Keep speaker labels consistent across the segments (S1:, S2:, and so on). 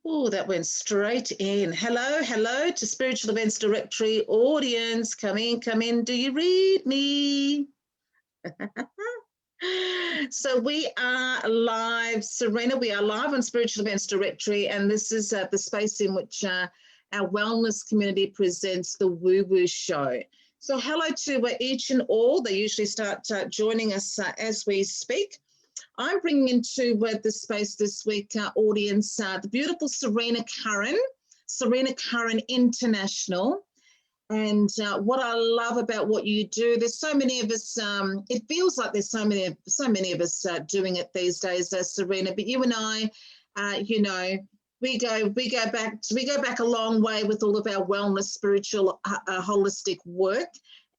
S1: Oh, that went straight in. Hello, hello to Spiritual Events Directory audience. Come in. Do you read me? So we are live, Serena. We are live on Spiritual Events Directory, and this is the space in which our wellness community presents the Woo Woo Show. So hello to each and all. They usually start joining us as we speak. I'm bringing into the space this week, audience, the beautiful Serena Curran International. And what I love about what you do, there's so many of us, it feels like there's so many of us doing it these days, Serena, but you and I, you know, we go back a long way with all of our wellness, spiritual, holistic work.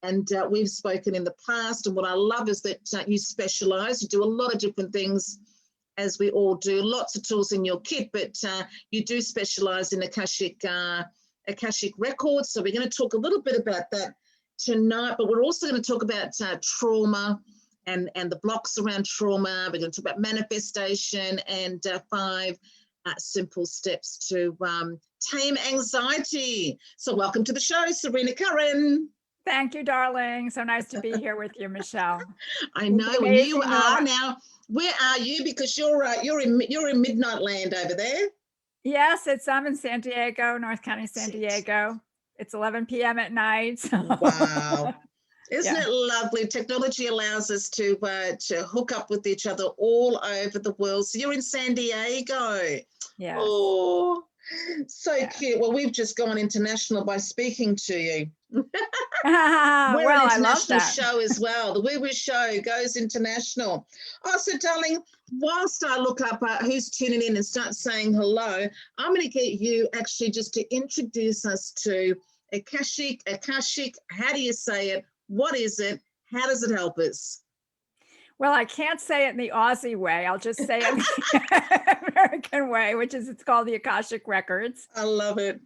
S1: And we've spoken in the past. And what I love is that you specialize. You do a lot of different things, as we all do. Lots of tools in your kit, but you do specialize in Akashic Records. So we're going to talk a little bit about that tonight. But we're also going to talk about trauma and the blocks around trauma. We're going to talk about manifestation and 5 simple steps to tame anxiety. So welcome to the show, Serena Curran.
S2: Thank you, darling. So nice to be here with you, Michelle.
S1: I know, and you are now. Where are you? Because you're in midnight land over there.
S2: Yes, I'm in San Diego, North County, San Diego. It's 11 p.m. at night. So.
S1: Wow. Isn't it lovely? Technology allows us to hook up with each other all over the world. So you're in San Diego.
S2: Yes.
S1: Oh, so cute. Well, we've just gone international by speaking to you. We're
S2: well,
S1: an international
S2: I love that
S1: show as well. The Woo Woo Show goes international. Oh, so darling, whilst I look up who's tuning in and start saying hello, I'm going to get you actually just to introduce us to Akashic. How do you say it? What is it? How does it help us?
S2: Well, I can't say it in the Aussie way. I'll just say it the American way, which is it's called the Akashic Records.
S1: I love it.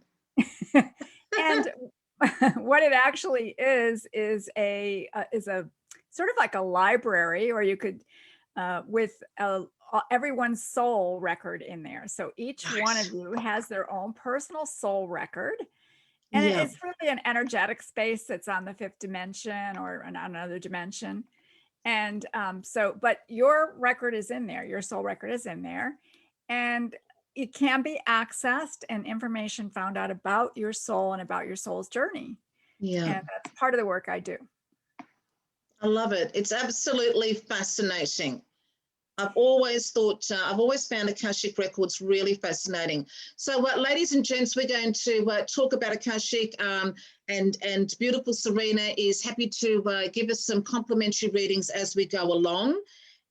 S2: And what it actually is a sort of like a library, or you could with everyone's soul record in there. So each one of you has their own personal soul record. And it's really an energetic space that's on the 5th dimension or on another dimension. And but your record is in there, your soul record is in there. And it can be accessed and information found out about your soul and about your soul's journey. Yeah. And that's part of the work I do.
S1: I love it. It's absolutely fascinating. I've always found Akashic Records really fascinating. So ladies and gents, we're going to talk about Akashic, and beautiful Serena is happy to give us some complimentary readings as we go along.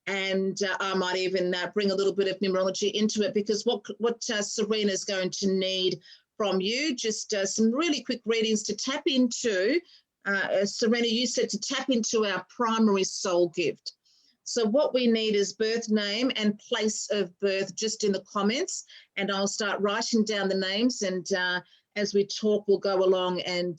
S1: And I might even bring a little bit of numerology into it, because what Serena is going to need from you, just some really quick readings to tap into. Serena, you said to tap into our primary soul gift. So what we need is birth name and place of birth just in the comments, and I'll start writing down the names, and as we talk, we'll go along and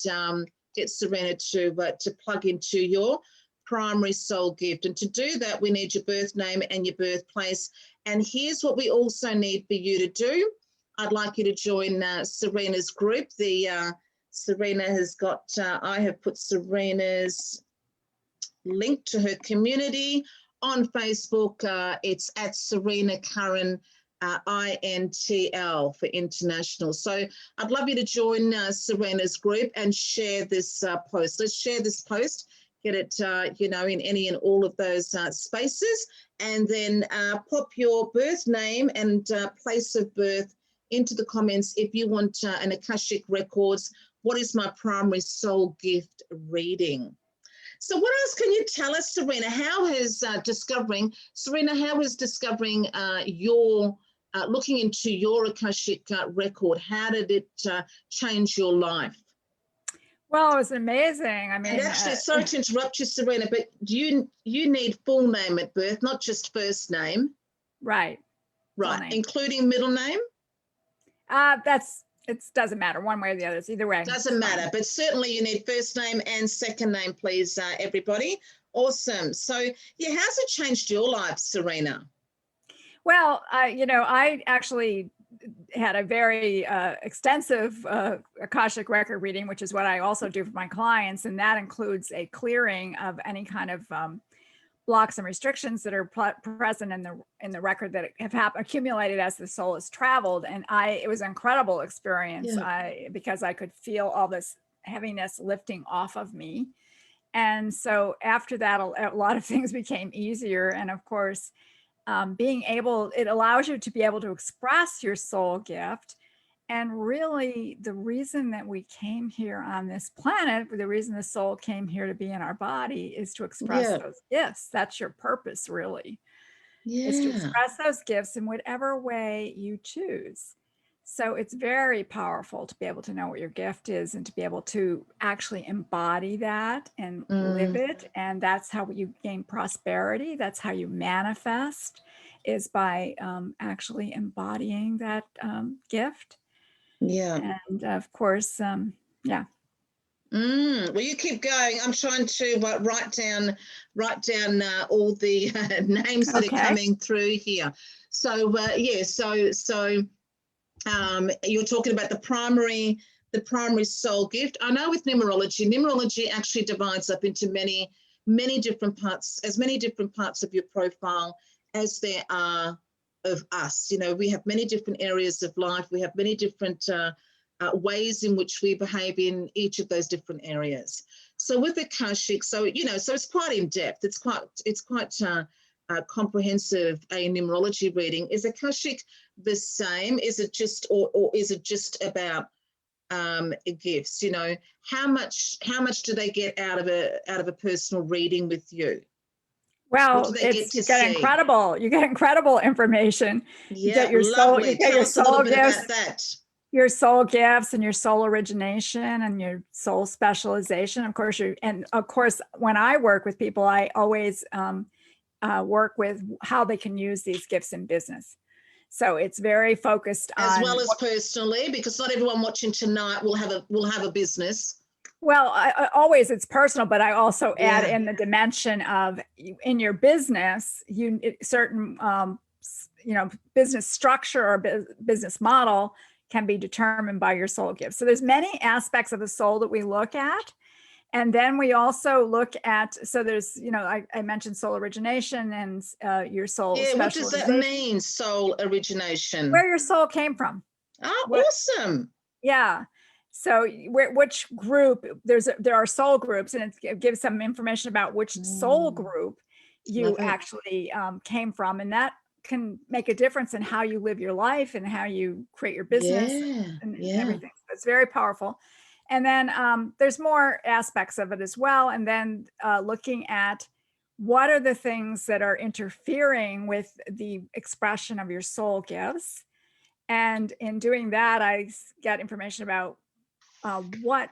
S1: get Serena to plug into your primary soul gift. And to do that, we need your birth name and your birthplace. And here's what we also need for you to do. I'd like you to join Serena's group. Serena has got, I have put Serena's link to her community on Facebook. It's at Serena Curran INTL for international. So I'd love you to join Serena's group and share this post. Let's share this post. Get it, in any and all of those spaces, and then pop your birth name and place of birth into the comments if you want an Akashic Records, what is my primary soul gift reading. So what else can you tell us, Serena? How has discovering your, looking into your Akashic record, how did it change your life?
S2: Well, it was amazing. I mean,
S1: and actually, sorry to interrupt you, Serena, but you need full name at birth, not just first name.
S2: Right.
S1: Right, including middle name?
S2: It doesn't matter one way or the other. It's either way.
S1: Doesn't matter, but certainly you need first name and second name, please, everybody. Awesome. So, yeah, how's it changed your life, Serena?
S2: Well, I actually had a very extensive Akashic record reading, which is what I also do for my clients. And that includes a clearing of any kind of blocks and restrictions that are present in the record that have accumulated as the soul has traveled. And it was an incredible experience because I could feel all this heaviness lifting off of me. And so after that, a lot of things became easier. And of course, it allows you to be able to express your soul gift. And really, the reason that we came here on this planet, the reason the soul came here to be in our body is to express those gifts. That's your purpose, really, is to express those gifts in whatever way you choose. So it's very powerful to be able to know what your gift is and to be able to actually embody that and live it. And that's how you gain prosperity. That's how you manifest, is by actually embodying that gift.
S1: Yeah.
S2: And of course, yeah.
S1: Well, you keep going. I'm trying to write down all the names that are coming through here. So you're talking about the primary soul gift. I know with numerology actually divides up into many different parts, as many different parts of your profile as there are of us. You know, we have many different areas of life. We have many different ways in which we behave in each of those different areas. So with Akashic, so it's quite in depth. It's quite comprehensive, a numerology reading. Is Akashic the same? Is it just or is it just about gifts? You know, how much do they get out of a personal reading with you?
S2: Well, you get incredible information. You get your soul, you get your soul gifts, your soul gifts and your soul origination and your soul specialization. Of course, when I work with people, I always work with how they can use these gifts in business. So it's very focused on,
S1: as well as personally, because not everyone watching tonight will have a business.
S2: Well, always it's personal, but I also add in the dimension of, in your business, certain business structure or business model can be determined by your soul gift. So there's many aspects of the soul that we look at. And then we also look at, so there's, I mentioned soul origination and your soul specialization.
S1: What does that mean, soul origination?
S2: Where your soul came from.
S1: Oh, awesome.
S2: Yeah. So which group, there are soul groups, and it gives some information about which soul group you actually came from. And that can make a difference in how you live your life and how you create your business and everything. So it's very powerful. And then there's more aspects of it as well. And then looking at what are the things that are interfering with the expression of your soul gifts. And in doing that, I get information about what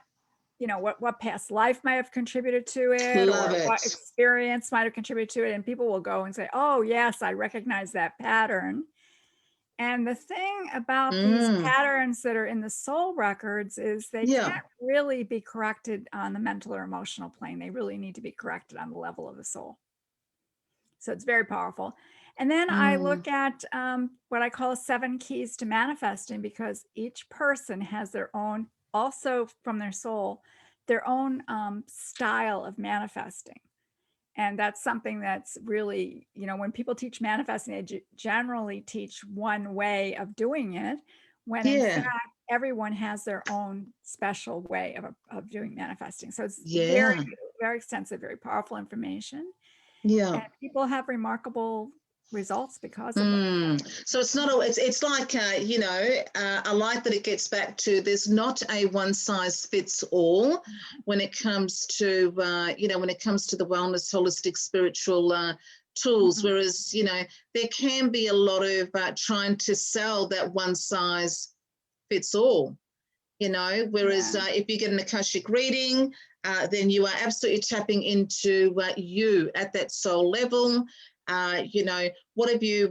S2: past life might have contributed to it, what experience might have contributed to it. And people will go and say, oh, yes, I recognize that pattern. And the thing about these patterns that are in the soul records is they can't really be corrected on the mental or emotional plane. They really need to be corrected on the level of the soul. So it's very powerful. And then I look at what I call 7 keys to manifesting, because each person has their own, also from their soul, their own style of manifesting. And that's something that's really, when people teach manifesting, they generally teach one way of doing it, when in fact, everyone has their own special way of doing manifesting. So it's very, very extensive, very powerful information.
S1: Yeah.
S2: And people have remarkable results because of it.
S1: So it's not it's like I like that it gets back to, there's not a one size fits all when it comes to when it comes to the wellness holistic spiritual tools, whereas there can be a lot of trying to sell that one size fits all, whereas if you get an Akashic reading, then you are absolutely tapping into you at that soul level. What have you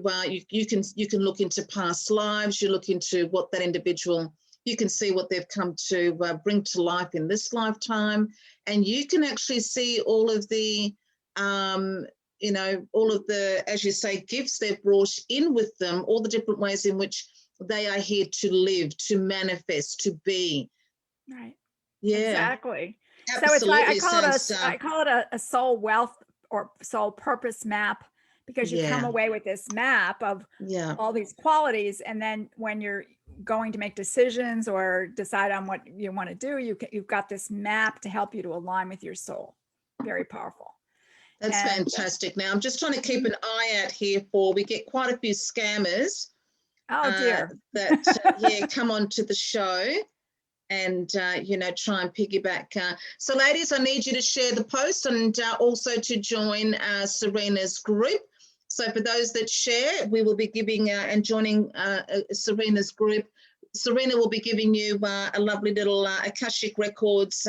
S1: can look into past lives, you look into what that individual, you can see what they've come to bring to life in this lifetime, and you can actually see all of the all of the, as you say, gifts they've brought in with them, all the different ways in which They are here to live, to manifest, to be.
S2: Right.
S1: Yeah.
S2: Exactly.
S1: Absolutely.
S2: So it's like
S1: Sounds,
S2: I call it a soul wealth or soul purpose map, because you come away with this map of all these qualities, and then when you're going to make decisions or decide on what you want to do, you've got this map to help you to align with your soul. Very powerful.
S1: That's fantastic. Now I'm just trying to keep an eye out here for, we get quite a few scammers.
S2: Oh dear.
S1: That come on to the show and you know, try and piggyback. So ladies, I need you to share the post and also to join Serena's group. So for those that share, we will be giving and joining Serena's group. Serena will be giving you a lovely little Akashic Records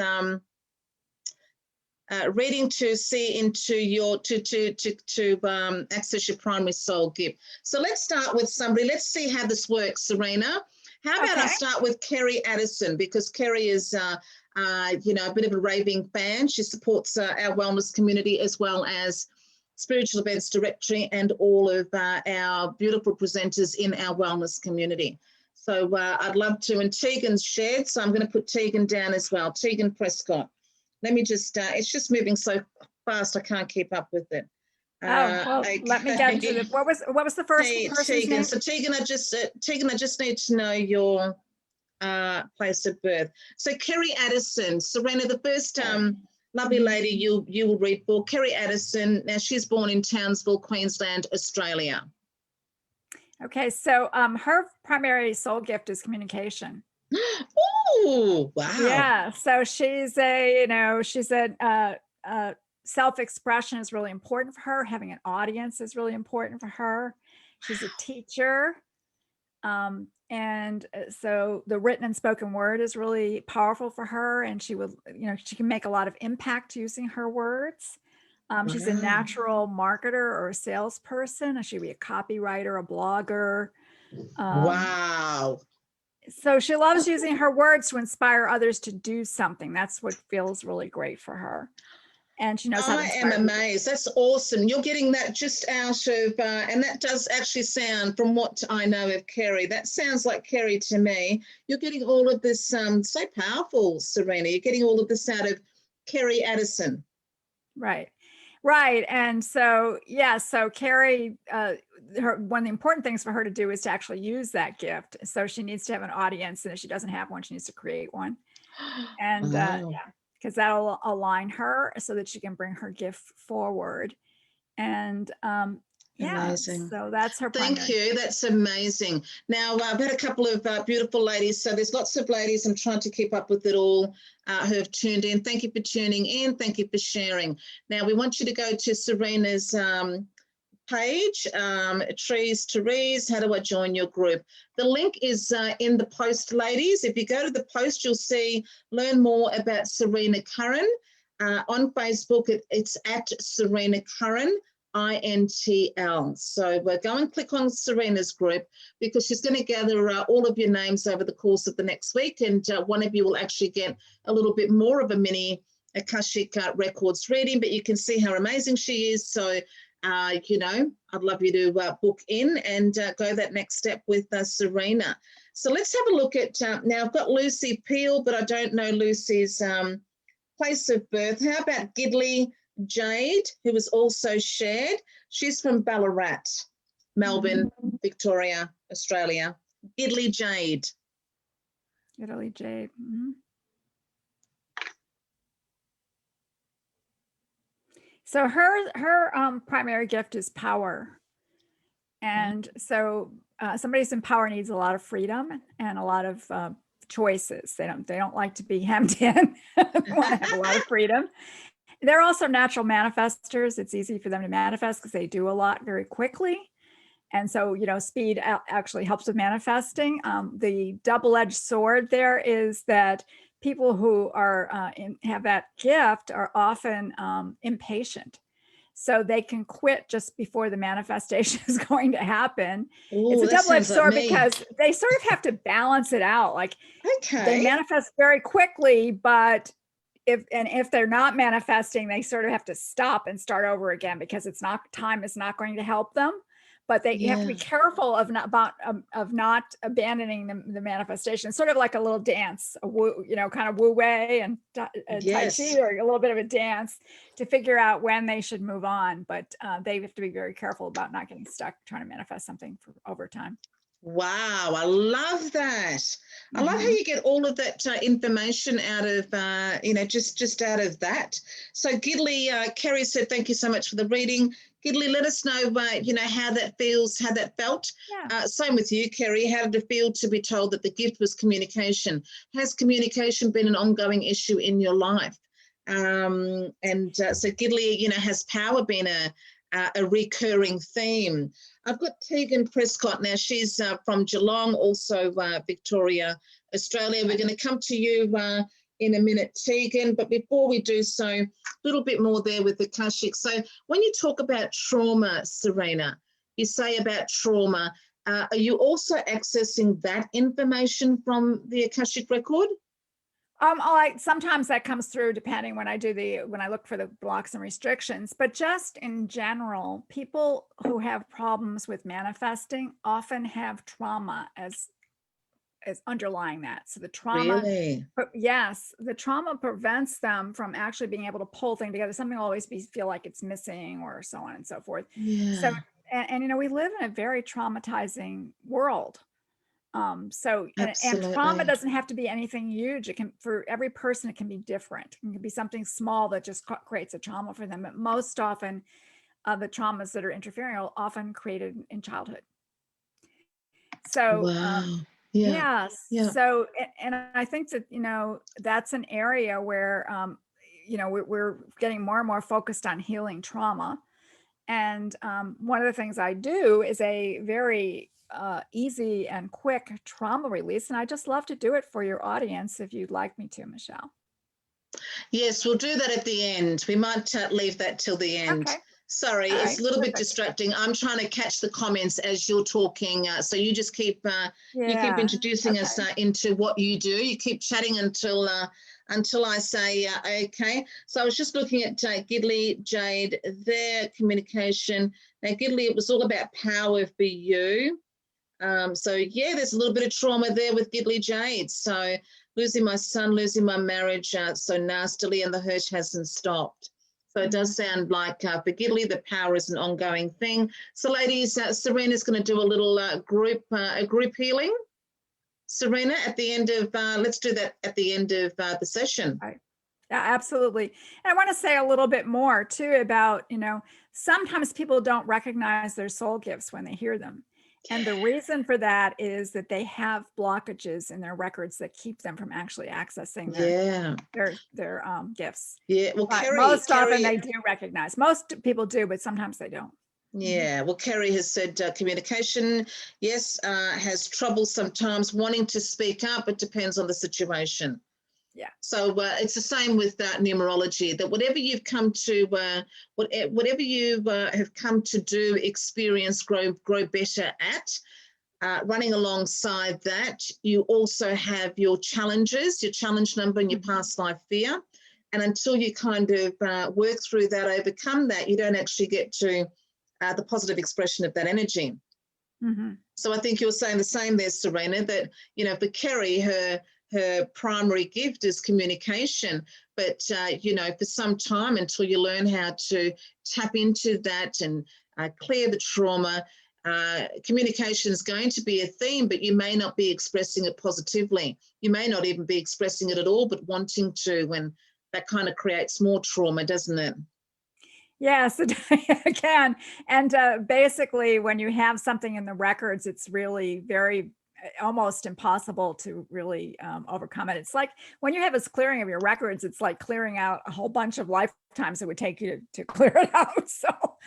S1: reading to see into your to access your primary soul gift. So let's start with somebody. Let's see how this works, Serena. How about I start with Kerry Addison, because Kerry is you know, a bit of a raving fan. She supports our wellness community as well as Spiritual Events Directory and all of our beautiful presenters in our wellness community. So I'd love to, and Tegan's shared, so I'm going to put Tegan down as well. Tegan Prescott. Let me just, it's just moving so fast I can't keep up with it.
S2: Well, okay. Let me get to the, what was the first person's
S1: Tegan.
S2: name?
S1: So Tegan, I just need to know your place of birth. So Kerry Addison, Serena, the first lovely lady you will read for, Kerry Addison. Now she's born in Townsville, Queensland, Australia. Okay,
S2: so her primary soul gift is communication.
S1: Oh, wow.
S2: Yeah, so she's a, you know, she's a self-expression is really important for her. Having an audience is really important for her. She's a teacher. And so the written and spoken word is really powerful for her, and she would, you know, she can make a lot of impact using her words. She's a natural marketer or a salesperson. She would be a copywriter, a blogger.
S1: Wow.
S2: So she loves using her words to inspire others to do something. That's what feels really great for her. And she knows how to inspire.
S1: I am amazed. That's awesome. You're getting that just out of, and that does actually sound, from what I know of Kerry, that sounds like Kerry to me. You're getting all of this, so powerful, Serena. You're getting all of this out of Kerry Addison.
S2: Right. Right. And so, yeah, so Kerry, one of the important things for her to do is to actually use that gift. So she needs to have an audience, and if she doesn't have one, she needs to create one. And yeah, because that'll align her so that she can bring her gift forward. And yeah,
S1: amazing.
S2: So that's her primary.
S1: Thank you. That's amazing. Now, I've had a couple of beautiful ladies. So there's lots of ladies. I'm trying to keep up with it all who have tuned in. Thank you for tuning in. Thank you for sharing. Now, we want you to go to Serena's page, Trees to Rees. How do I join your group? The link is in the post, ladies. If you go to the post, you'll see learn more about Serena Curran. On Facebook, it's at Serena Curran, INTL. So we're going to click on Serena's group, because she's going to gather all of your names over the course of the next week, and one of you will actually get a little bit more of a mini Akashic Records reading, but you can see how amazing she is. So you know, I'd love you to book in and go that next step with Serena. So let's have a look at, now I've got Lucy Peel, but I don't know Lucy's place of birth. How about Gidley Jade, who was also shared? She's from Ballarat, Melbourne, Victoria, Australia. Gidley Jade.
S2: Gidley Jade. So her primary gift is power. And so somebody who's in power needs a lot of freedom and a lot of choices. They don't like to be hemmed in. They want to have a lot of freedom. They're also natural manifestors. It's easy for them to manifest because they do a lot very quickly. And so, you know, speed actually helps with manifesting. The double-edged sword there is that people who are have that gift are often impatient. So they can quit just before the manifestation is going to happen.
S1: Ooh,
S2: it's a double-edged sword
S1: like
S2: because they sort of have to balance it out. Like they
S1: okay.
S2: manifest very quickly, but if they're not manifesting, they sort of have to stop and start over again, because time is not going to help them. but you have to be
S1: Yeah.
S2: careful of not abandoning the manifestation. Sort of like a little dance, kind of Wu Wei and Tai Chi,
S1: Yes.
S2: or a little bit of a dance to figure out when they should move on. But they have to be very careful about not getting stuck trying to manifest something over time.
S1: Wow, I love that. I love how
S2: Mhm.
S1: you get all of that information out of, just out of that. So Gidley, Kerry said, thank you so much for the reading. Gidley, let us know, how that feels, how that felt.
S2: Yeah.
S1: Same with you, Kerry. How did it feel to be told that the gift was communication? Has communication been an ongoing issue in your life? So Gidley, has power been a recurring theme? I've got Tegan Prescott now. She's from Geelong, also Victoria, Australia. We're going to come to you in a minute, Tegan. But before we do so, a little bit more there with the Akashic. So when you talk about trauma, Serena, you say about trauma, are you also accessing that information from the Akashic record?
S2: Sometimes that comes through depending when I look for the blocks and restrictions, but just in general, people who have problems with manifesting often have trauma as underlying that. So the trauma,
S1: Really?
S2: yes, the trauma prevents them from actually being able to pull things together. Something will always feel like it's missing, or so on and so forth. So,
S1: Yeah,
S2: and we live in a very traumatizing world. And trauma
S1: absolutely.
S2: doesn't have to be anything huge. It can, for every person, it can be different. It can be something small that just creates a trauma for them. But most often, the traumas that are interfering are often created in childhood. So,
S1: Wow. Yeah,
S2: yes.
S1: yeah.
S2: So, and I think that, that's an area where, we're getting more and more focused on healing trauma. And one of the things I do is a very easy and quick trauma release. And I just love to do it for your audience if you'd like me to, Michele.
S1: Yes, we'll do that at the end. We might leave that till the end.
S2: Okay.
S1: Sorry,
S2: All
S1: it's
S2: right.
S1: a little bit
S2: Perfect.
S1: distracting. I'm trying to catch the comments as you're talking. So you just keep
S2: Yeah.
S1: introducing us
S2: Okay.
S1: into what you do. You keep chatting until I say okay. So I was just looking at Gidley, Jade, their communication. Now, Gidley, it was all about power for you. So yeah, there's a little bit of trauma there with Gidley, Jade. So losing my son, losing my marriage so nastily, and the hurt hasn't stopped. So it does sound like for Gidley, the power is an ongoing thing. So ladies, Serena's going to do a little group healing. Serena, at the end of, let's do that at the end of the session.
S2: Right. Yeah, absolutely. And I want to say a little bit more too about, sometimes people don't recognize their soul gifts when they hear them. And the reason for that is that they have blockages in their records that keep them from actually accessing their gifts.
S1: Yeah. Well,
S2: But
S1: Kerry,
S2: most often they do recognize. Most people do, but sometimes they don't.
S1: yeah, well, Kerry has said communication, yes, has trouble sometimes wanting to speak up. It depends on the situation.
S2: Yeah.
S1: So it's the same with numerology, that whatever you've come to, whatever you have come to do, experience, grow better at, running alongside that, you also have your challenges, your challenge number and your past life fear. And until you kind of work through that, overcome that, you don't actually get to the positive expression of that energy. So I think you're saying the same there, Serena, that, for Kerry, her primary gift is communication, but, for some time, until you learn how to tap into that and clear the trauma, communication is going to be a theme, but you may not be expressing it positively. You may not even be expressing it at all, but wanting to, and that kind of creates more trauma, doesn't it?
S2: Yes, it can. And basically, when you have something in the records, it's really very almost impossible to really overcome it. It's like when you have this clearing of your records, it's like clearing out a whole bunch of lifetimes it would take you to clear it out.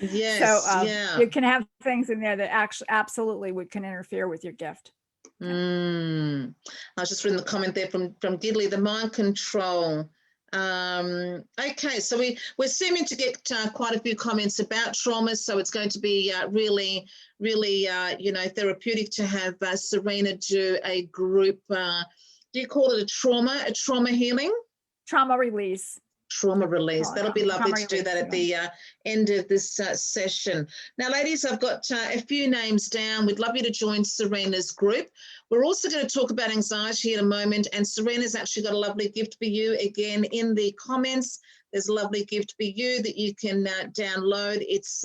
S1: Yes, yeah.
S2: You can have things in there that actually absolutely can interfere with your gift.
S1: I was just reading the comment there from Gidley, the mind control. Okay, so we're seeming to get quite a few comments about trauma, so it's going to be really therapeutic to have Serena do a group. Do you call it a trauma healing?
S2: Trauma release.
S1: trauma release.
S2: Oh,
S1: That'll be
S2: yeah.
S1: lovely
S2: Trauma
S1: to do that at
S2: release,
S1: the end of this session. Now, ladies, I've got a few names down. We'd love you to join Serena's group. We're also going to talk about anxiety in a moment, and Serena's actually got a lovely gift for you. Again, in the comments, there's a lovely gift for you that you can download. It's,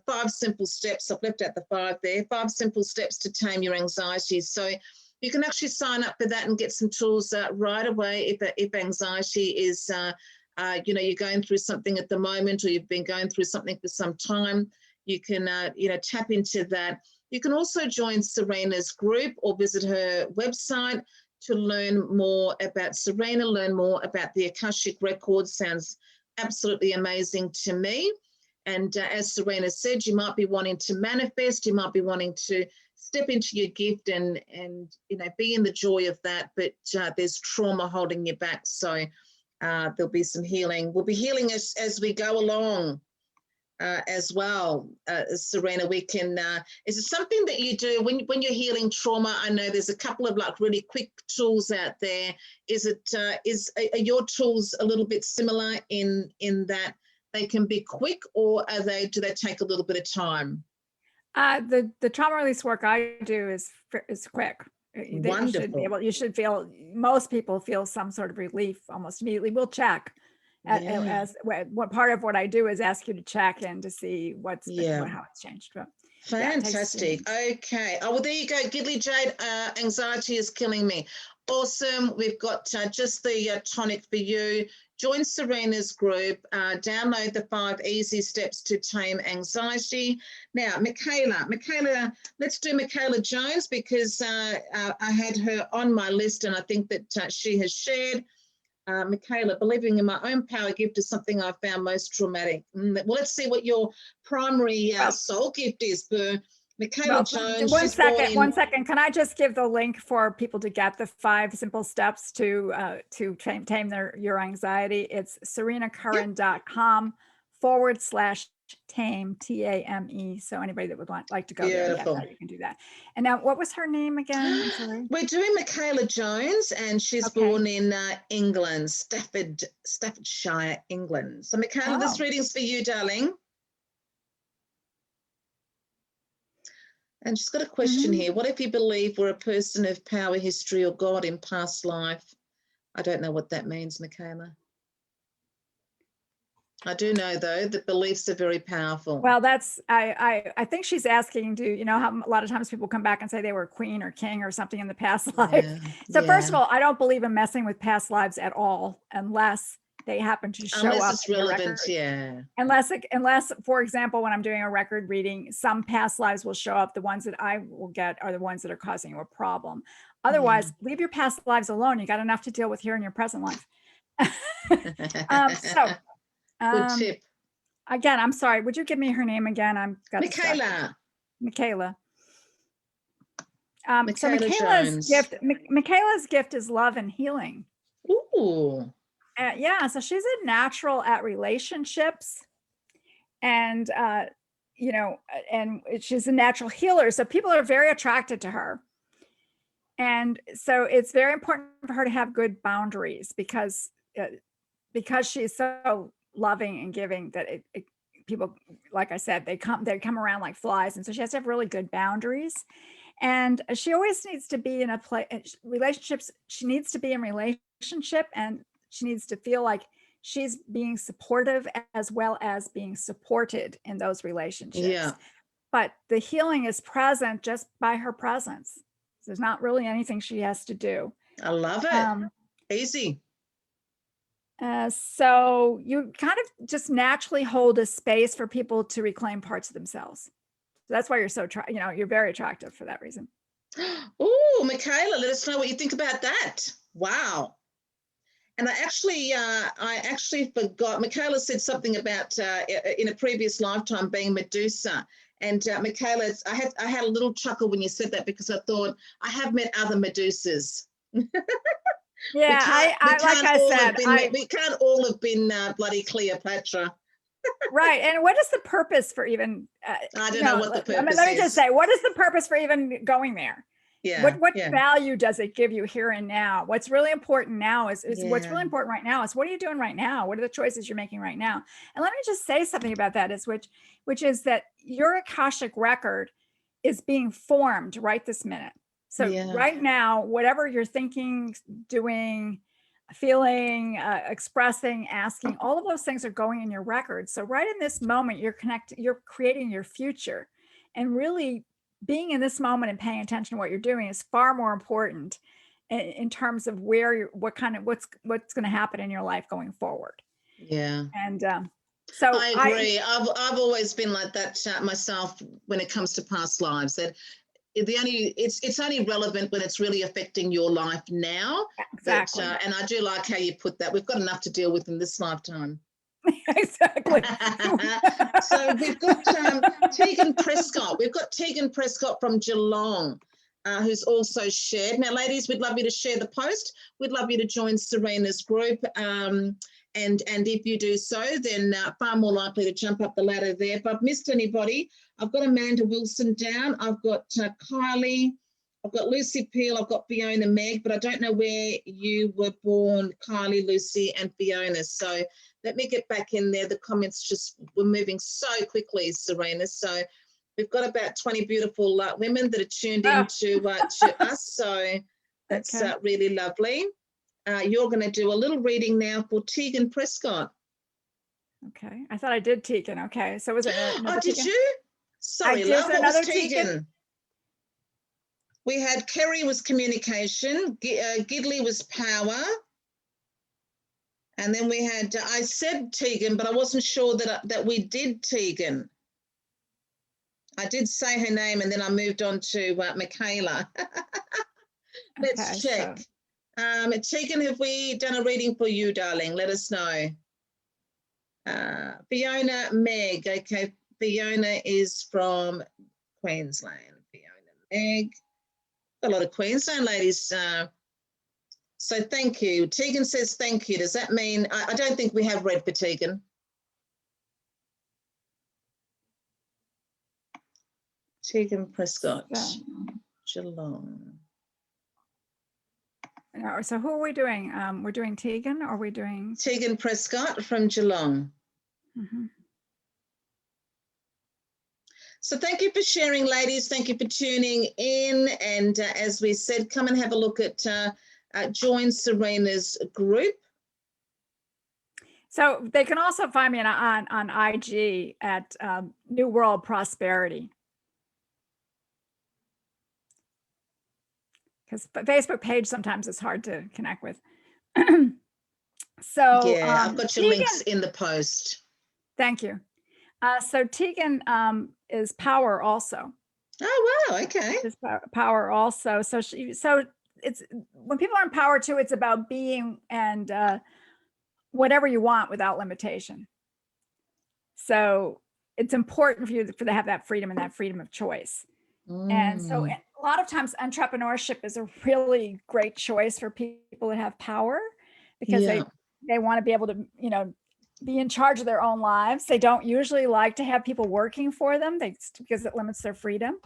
S1: 5 simple steps. I've left out the 5 there. 5 simple steps to tame your anxiety. So you can actually sign up for that and get some tools right away if anxiety is, you're going through something at the moment, or you've been going through something for some time. You can, tap into that. You can also join Serena's group or visit her website to learn more about Serena, learn more about the Akashic Records. Sounds absolutely amazing to me. And as Serena said, you might be wanting to manifest, you might be wanting to step into your gift and be in the joy of that, but there's trauma holding you back. So there'll be some healing. We'll be healing as we go along as well. Serena, we can, is it something that you do when you're healing trauma? I know there's a couple of like really quick tools out there. Are your tools a little bit similar in that they can be quick, or do they take a little bit of time?
S2: The trauma release work I do is quick.
S1: Wonderful.
S2: You should feel, most people feel some sort of relief almost immediately. We'll check. As what part of what I do is ask you to check in to see how it's changed. But,
S1: fantastic. Okay. Oh, well, there you go. Gidley Jade, anxiety is killing me. Awesome. We've got just the tonic for you. Join Serena's group. Download the 5 easy steps to tame anxiety. Now, Michele, let's do Michele Jones, because I had her on my list, and I think that she has shared. Michele, believing in my own power gift is something I found most traumatic. Well, let's see what your primary soul gift is, Michele Jones.
S2: One second. Can I just give the link for people to get the 5 simple steps to tame your anxiety? It's serenacurran.com/tame, TAME. So anybody that would like to go there and get that, you can do that. And now, what was her name again? I'm sorry.
S1: We're doing Michele Jones, and she's born in England, Staffordshire, England. So Michele, this reading's for you, darling. And she's got a question here. What if you believe we're a person of power, history, or God in past life? I don't know what that means, Michele. I do know, though, that beliefs are very powerful.
S2: Well, I think she's asking, how a lot of times people come back and say they were queen or king or something in the past life. So first of all, I don't believe in messing with past lives at all, unless they happen to show up.
S1: Unless it's relevant,
S2: Unless, for example, when I'm doing a record reading, some past lives will show up. The ones that I will get are the ones that are causing you a problem. Otherwise, leave your past lives alone. You got enough to deal with here in your present life.
S1: Good tip.
S2: Again, I'm sorry. Would you give me her name again?
S1: Michele.
S2: Michele.
S1: So
S2: Michele's gift is love and healing.
S1: Ooh.
S2: So she's a natural at relationships, and and she's a natural healer. So people are very attracted to her, and so it's very important for her to have good boundaries, because she's so loving and giving that people, like I said, they come around like flies, and so she has to have really good boundaries. And she always needs to be in relationships. She needs to be in relationship, and she needs to feel like she's being supportive as well as being supported in those relationships.
S1: Yeah.
S2: But the healing is present just by her presence. There's not really anything she has to do.
S1: I love it. Easy.
S2: So you kind of just naturally hold a space for people to reclaim parts of themselves. So that's why you're you're very attractive for that reason.
S1: Oh, Michele, let us know what you think about that. Wow. And I actually forgot. Michele said something about in a previous lifetime being Medusa. And Michele, I had a little chuckle when you said that, because I thought I have met other Medusas.
S2: Yeah,
S1: we can't all have been bloody Cleopatra.
S2: Right. And what is the purpose for even?
S1: I don't know what the purpose is.
S2: Let me just say, what is the purpose for even going there?
S1: Yeah.
S2: What
S1: Yeah.
S2: value does it give you here and now? What's really important now is what's really
S1: Yeah.
S2: important right now is what are you doing right now? What are the choices you're making right now? And let me just say something about that is which is that your Akashic record is being formed right this minute. So
S1: Yeah.
S2: right now, whatever you're thinking, doing, feeling, expressing, asking, all of those things are going in your record. So right in this moment, you're creating your future, and really being in this moment and paying attention to what you're doing is far more important in terms of what's going to happen in your life going forward.
S1: Yeah.
S2: And so
S1: I agree. I've always been like that myself when it comes to past lives. That it's only relevant when it's really affecting your life now.
S2: exactly.
S1: And I do like how you put that. We've got enough to deal with in this lifetime.
S2: Exactly.
S1: So we've got Tegan Prescott. We've got Tegan Prescott from Geelong, who's also shared. Now, ladies, we'd love you to share the post. We'd love you to join Serena's group. And if you do so, then far more likely to jump up the ladder there. If I've missed anybody, I've got Amanda Wilson down. I've got Kylie. I've got Lucy Peel. I've got Fiona Meg, but I don't know where you were born, Kylie, Lucy, and Fiona. So let me get back in there. The comments just were moving so quickly, Serena. So we've got about 20 beautiful women that are tuned in to us. So that's
S2: okay.
S1: Really lovely. You're going to do a little reading now for Tegan Prescott.
S2: Okay. I thought I did Tegan. Okay. So was it another
S1: did
S2: Tegan?
S1: you? Sorry, love. What was Tegan?
S2: Tegan?
S1: We had Kerry was communication. Gidley was power. And then we had, I said Tegan, but I wasn't sure that we did Tegan. I did say her name and then I moved on to Michaela. Let's check. So. Tegan, have we done a reading for you, darling? Let us know. Fiona Meg. Okay, Fiona is from Queensland. Fiona Meg. A lot of Queensland ladies. So thank you. Tegan says thank you. Does that mean, I don't think we have read for Tegan. Tegan Prescott, Geelong.
S2: So who are we doing? We're doing Tegan, or are we doing?
S1: Tegan Prescott from Geelong.
S2: Mm-hmm.
S1: So thank you for sharing, ladies. Thank you for tuning in. And as we said, come and have a look at join Serena's group.
S2: So they can also find me on IG at New World Prosperity. Because Facebook page sometimes it's hard to connect with. So
S1: yeah, I've got your
S2: Tegan,
S1: links in the post.
S2: Thank you. So Tegan is power also.
S1: Oh wow, okay.
S2: Is power also. So it's when people are in power too, it's about being and whatever you want without limitation. So it's important for you to have that freedom and that freedom of choice. And so a lot of times entrepreneurship is a really great choice for people that have power, because they want to be able to, be in charge of their own lives. They don't usually like to have people working for them because it limits their freedom.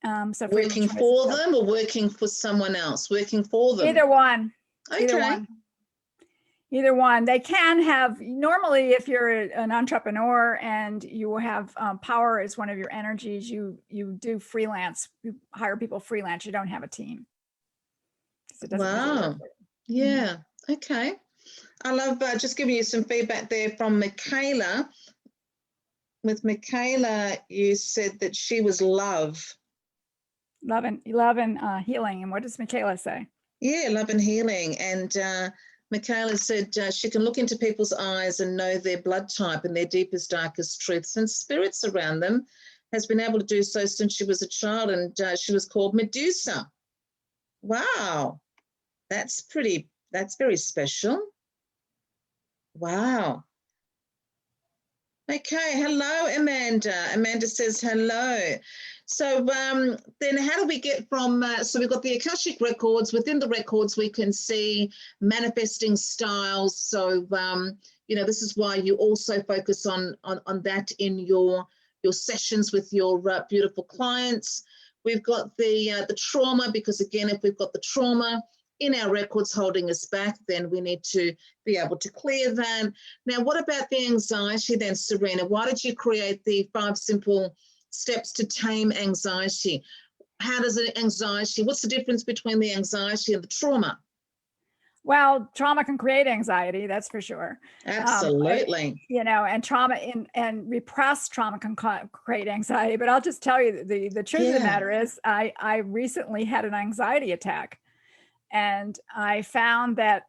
S2: So
S1: working for them or working for someone else? Working for them.
S2: Either one.
S1: Okay.
S2: Either one. They can have, normally if you're an entrepreneur and you have power as one of your energies, you do freelance, you hire people freelance, you don't have a team.
S1: Wow. Yeah. Mm-hmm. Okay. I love just giving you some feedback there from Michaela. With Michaela, you said that she was love.
S2: Love and healing. And what does Michaela say? Yeah,
S1: love and healing. And Michaela said she can look into people's eyes and know their blood type and their deepest, darkest truths, and spirits around them, has been able to do so since she was a child, and she was called Medusa. Wow. That's very special. Wow. Okay, hello, Amanda. Amanda says hello. So then how do we get from, so we've got the Akashic Records. Within the records, we can see manifesting styles. So, this is why you also focus on that in your sessions with your beautiful clients. We've got the trauma, because again, if we've got the trauma in our records holding us back, then we need to be able to clear that. Now, what about the anxiety then, Serena? Why did you create the 5 simple steps to tame anxiety? How does the anxiety, what's the difference between the anxiety and the trauma?
S2: Well, trauma can create anxiety, that's for sure.
S1: Absolutely.
S2: And trauma and repressed trauma can create anxiety. But I'll just tell you the truth of the matter is I recently had an anxiety attack. And I found that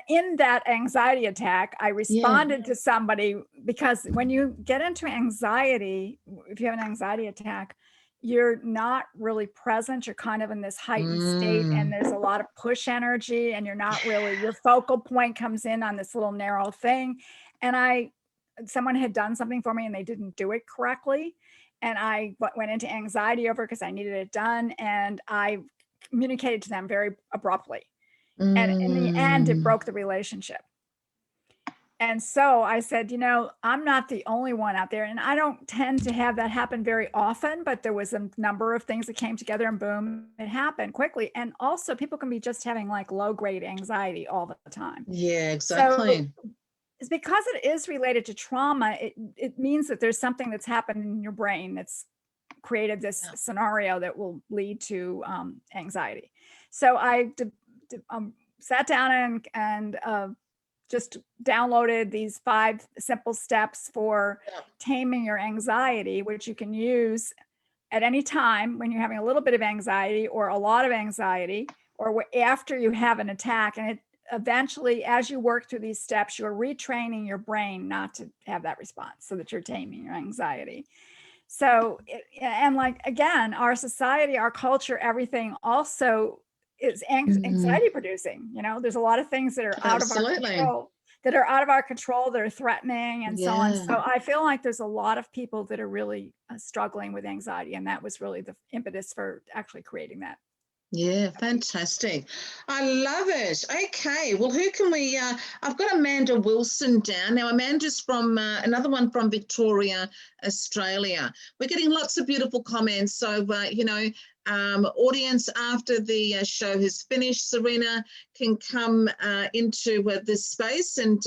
S2: in that anxiety attack, I responded to somebody, because when you get into anxiety, if you have an anxiety attack, you're not really present. You're kind of in this heightened state, and there's a lot of push energy, and you're not really, your focal point comes in on this little narrow thing. And someone had done something for me and they didn't do it correctly. And I went into anxiety over it because I needed it done. And I communicated to them very abruptly. And in the end, it broke the relationship. And so I said, I'm not the only one out there. And I don't tend to have that happen very often, but there was a number of things that came together and boom, it happened quickly. And also people can be just having like low-grade anxiety all the time.
S1: Yeah, exactly.
S2: So it's because it is related to trauma. It means that there's something that's happened in your brain that's created this scenario that will lead to anxiety. So I sat down and just downloaded these 5 simple steps for taming your anxiety, which you can use at any time when you're having a little bit of anxiety or a lot of anxiety, or after you have an attack. And eventually, as you work through these steps, you're retraining your brain not to have that response, so that you're taming your anxiety. So, and like, again, our society, our culture, everything also is anxiety producing. There's a lot of things that are out of our control, that are threatening and so on. So I feel like there's a lot of people that are really struggling with anxiety. And that was really the impetus for actually creating that.
S1: Yeah, fantastic. I love it. Okay, well, who can we, I've got Amanda Wilson down. Now, Amanda's from, another one from Victoria, Australia. We're getting lots of beautiful comments. So, audience, after the show has finished, Serena can come into this space, and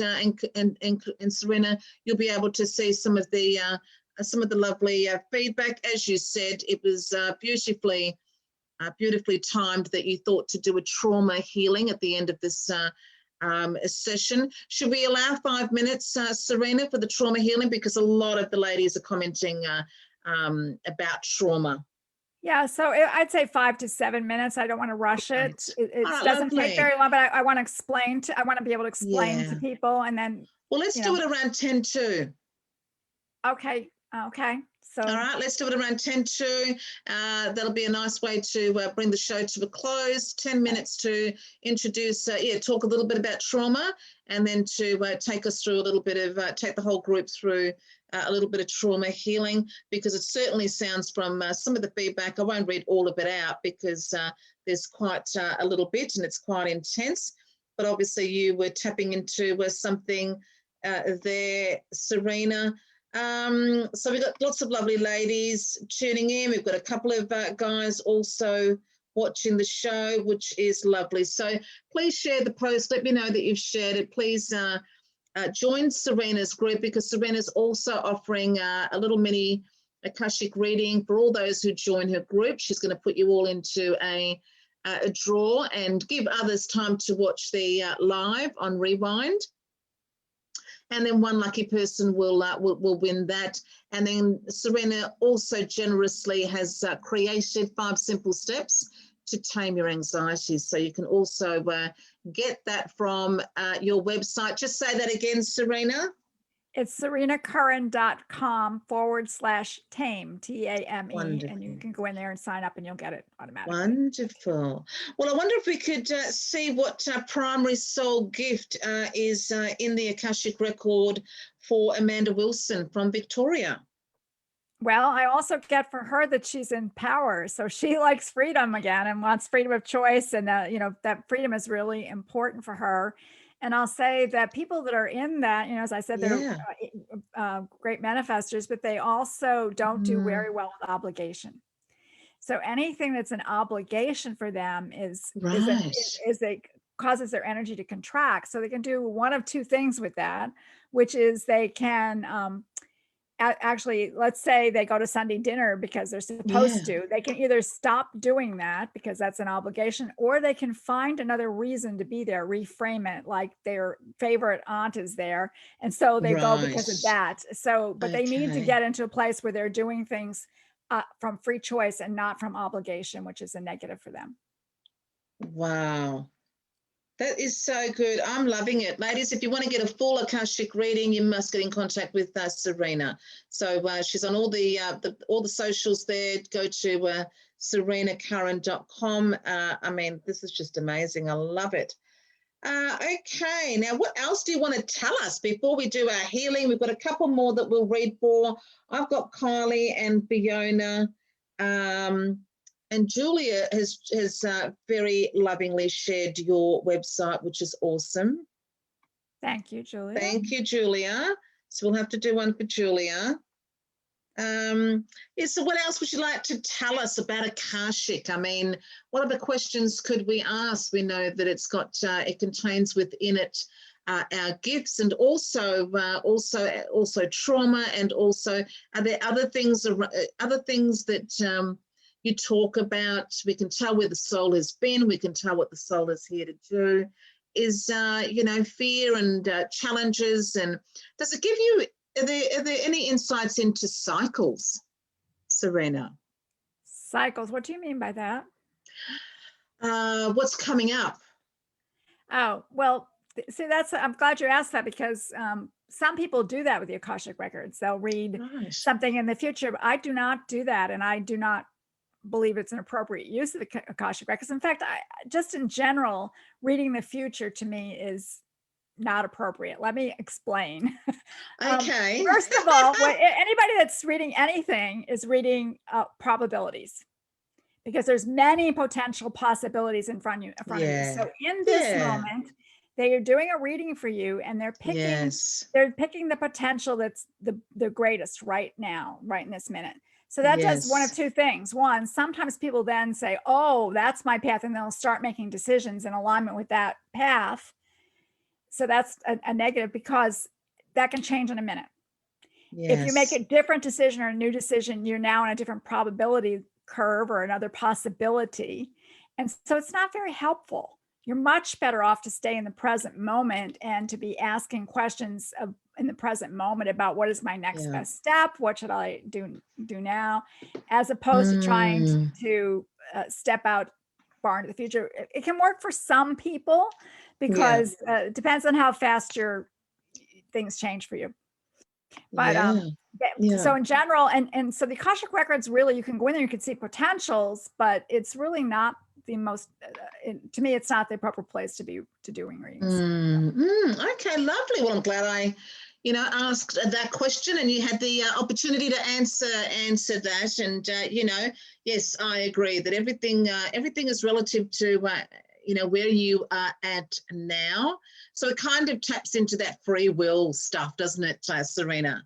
S1: Serena, you'll be able to see some of the lovely feedback. As you said, it was beautifully timed that you thought to do a trauma healing at the end of this session. Should we allow 5 minutes, Serena, for the trauma healing? Because a lot of the ladies are commenting about trauma.
S2: Yeah, so I'd say 5 to 7 minutes. I don't want to rush it. It doesn't take very long, but I want to I want to be able to explain to people, and then.
S1: Well, let's do it around 10 to.
S2: Okay. So.
S1: All right, let's do it around 10 to. That'll be a nice way to bring the show to a close. 10 minutes to introduce, talk a little bit about trauma, and then to take us through a little bit of, take the whole group through a little bit of trauma healing, because it certainly sounds from some of the feedback. I won't read all of it out because there's quite a little bit and it's quite intense, but obviously you were tapping into something there, Serena. So we've got lots of lovely ladies tuning in. We've got a couple of guys also watching the show, which is lovely. So please share the post. Let me know that you've shared it. Please join Serena's group, because Serena's also offering a little mini Akashic reading for all those who join her group. She's going to put you all into a draw and give others time to watch the live on Rewind. And then one lucky person will win that. And then Serena also generously has created 5 simple steps to tame your anxieties. So you can also get that from your website. Just say that again, Serena.
S2: It's serenacurran.com/tame, TAME. Wonderful. And you can go in there and sign up and you'll get it automatically.
S1: Wonderful. Well, I wonder if we could see what primary soul gift is in the Akashic record for Amanda Wilson from Victoria.
S2: Well, I also get for her that she's in power. So she likes freedom again and wants freedom of choice. And that freedom is really important for her. And I'll say that people that are in that, as I said, they're great manifestors, but they also don't do very well with obligation. So anything that's an obligation for them is
S1: Right.
S2: they causes their energy to contract. So they can do one of two things with that, which is they can actually, let's say they go to Sunday dinner because they're supposed to. They can either stop doing that because that's an obligation, or they can find another reason to be there, reframe it, like their favorite aunt is there, and so they go because of that. So, but they need to get into a place where they're doing things from free choice and not from obligation, which is a negative for them.
S1: Wow. That is so good. I'm loving it. Ladies, if you want to get a full Akashic reading, you must get in contact with Serena. So she's on all the socials there. Go to serenacurran.com. I mean, this is just amazing. I love it. Okay, now what else do you want to tell us before we do our healing? We've got a couple more that we'll read for. I've got Kylie and Fiona. And Julia has very lovingly shared your website, which is awesome.
S2: Thank you, Julia.
S1: Thank you, Julia. So we'll have to do one for Julia. So what else would you like to tell us about Akashic? I mean, what other questions could we ask? We know that it's got, it contains within it our gifts, and also trauma, and also are there other things that you talk about? We can tell where the soul has been. We can tell what the soul is here to do. Is fear and challenges, and does it give you? Are there any insights into cycles, Serena?
S2: Cycles. What do you mean by that?
S1: What's coming up?
S2: Oh, well, see, I'm glad you asked that, because some people do that with the Akashic Records. They'll read something in the future, but I do not do that, and I do not believe it's an appropriate use of the Akashic Records. In fact, just in general, reading the future to me is not appropriate. Let me explain.
S1: Okay.
S2: First of all, anybody that's reading anything is reading probabilities, because there's many potential possibilities in front of you. So in this moment, they are doing a reading for you, and they're picking the potential that's the greatest right now, right in this minute. So that does one of two things. One, sometimes people then say, oh, that's my path, and they'll start making decisions in alignment with that path. So that's a negative, because that can change in a minute. If you make a different decision or a new decision, you're now in a different probability curve or another possibility. And so it's not very helpful. You're much better off to stay in the present moment and to be asking questions in the present moment about what is my next best step? What should I do now? As opposed to trying to step out far into the future. It can work for some people, because it depends on how fast your things change for you. But so in general, and so the Akashic Records, really, you can go in there, you can see potentials, but it's really not the most, to me, it's not the appropriate place to be doing readings.
S1: Okay, lovely. Well, I'm glad I asked that question, and you had the opportunity to answer that. And yes, I agree that everything is relative to where you are at now. So it kind of taps into that free will stuff, doesn't it, Serena?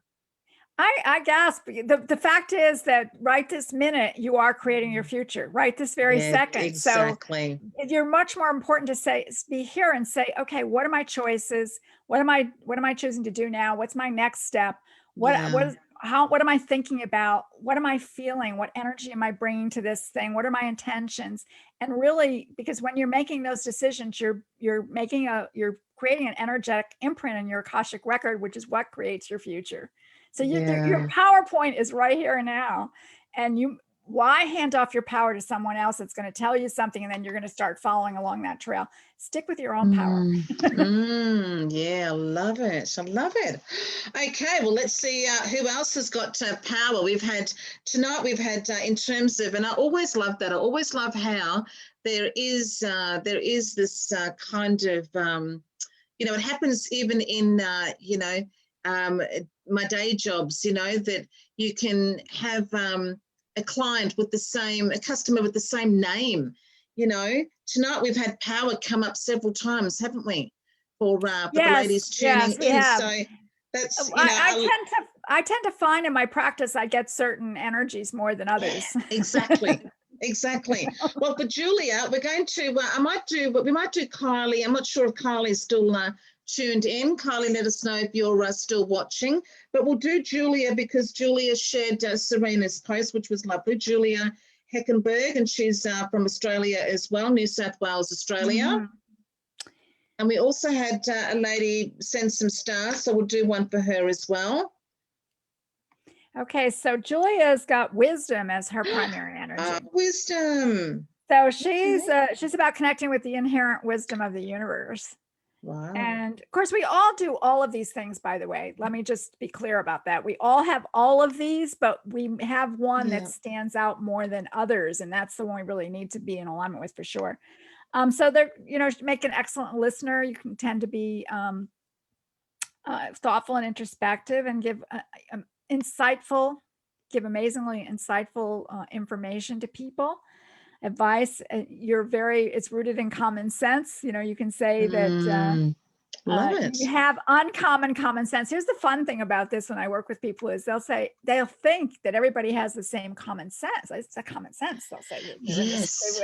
S2: I guess the fact is that right this minute, you are creating your future, right this very second.
S1: Exactly.
S2: So you're much more important to be here and say, okay, what are my choices? What am I choosing to do now? What's my next step? What am I thinking about? What am I feeling? What energy am I bringing to this thing? What are my intentions? And really, because when you're making those decisions, you're creating an energetic imprint in your Akashic record, which is what creates your future. So your PowerPoint is right here and now. And why hand off your power to someone else that's going to tell you something, and then you're going to start following along that trail? Stick with your own power.
S1: Yeah, I love it. I love it. Okay, well, let's see who else has got power. We've had in terms of, and I always love that. I always love how there is this kind of, it happens even in, my day jobs, that you can have a client with a customer with the same name. Tonight we've had power come up several times, haven't we? For the ladies tuning in.
S2: Have.
S1: So that's,
S2: I tend to find in my practice, I get certain energies more than others.
S1: Exactly. Exactly. Well, for Julia, we're going to, we might do Kylie. I'm not sure if Kylie's still tuned in. Kylie, let us know if you're still watching. But we'll do Julia because Julia shared Serena's post, which was lovely. Julia Heckenberg, and she's from Australia as well, New South Wales, Australia.
S2: Mm-hmm.
S1: And we also had a lady send some stars, so we'll do one for her as well.
S2: Okay, so Julia's got wisdom as her primary energy.
S1: Wisdom.
S2: So she's about connecting with the inherent wisdom of the universe.
S1: Wow.
S2: And of course, we all do all of these things, by the way. Let me just be clear about that. We all have all of these, but we have one that stands out more than others. And that's the one we really need to be in alignment with for sure. So they're, make an excellent listener. You can tend to be thoughtful and introspective and give amazingly insightful information to people. Advice, it's rooted in common sense. You can say that you have uncommon common sense. Here's the fun thing about this when I work with people is they'll think that everybody has the same common sense. It's a common sense, they'll say.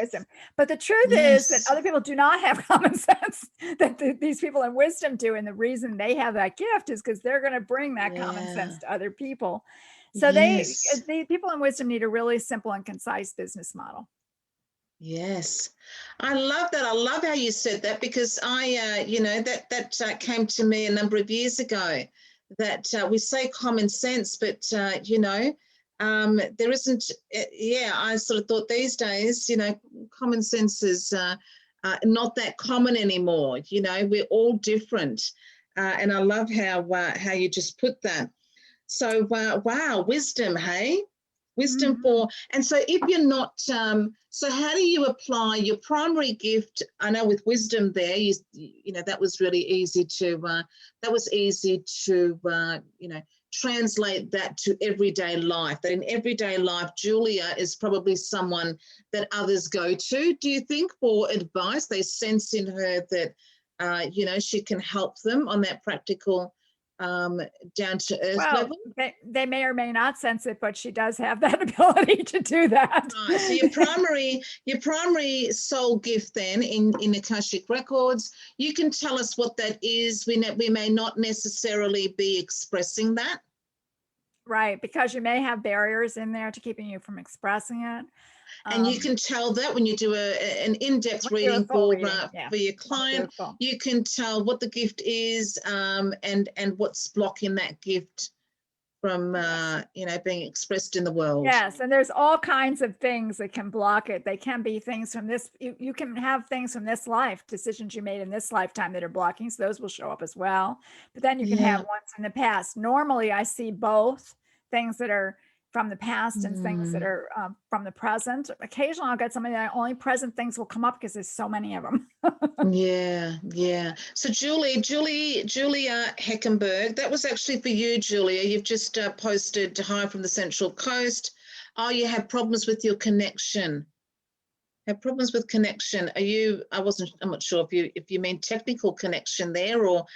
S2: Wisdom. But the truth is that other people do not have common sense that these people in wisdom do. And the reason they have that gift is because they're going to bring that common sense to other people. So the people in wisdom need a really simple and concise business model.
S1: Yes, I love that. I love how you said that because that came to me a number of years ago that we say common sense, but, there isn't, I sort of thought these days, common sense is not that common anymore. We're all different. And I love how you just put that. So, wow, wisdom, hey? Wisdom and so if you're not, so how do you apply your primary gift? I know with wisdom there, that was really easy to, translate that to everyday life, that in everyday life, Julia is probably someone that others go to, do you think, for advice? They sense in her that, she can help them on that practical down to earth level.
S2: They may or may not sense it, but she does have that ability to do that.
S1: Right. So your primary soul gift then in Akashic Records, you can tell us what that is. We may not necessarily be expressing that.
S2: Right, because you may have barriers in there to keeping you from expressing it.
S1: And you can tell that when you do an in-depth reading for your client, you can tell what the gift is and what's blocking that gift from being expressed in the world.
S2: Yes, and there's all kinds of things that can block it. They can be things from this. You can have things from this life, decisions you made in this lifetime that are blocking. So those will show up as well. But then you can have ones in the past. Normally, I see both things that are from the past and things that are from the present. Occasionally I'll get something that only present things will come up because there's so many of them.
S1: Yeah. So Julia Heckenberg, that was actually for you, Julia. You've just posted hi from the Central Coast. Oh, you have problems with your connection. Have problems with connection. I'm not sure if you mean technical connection there or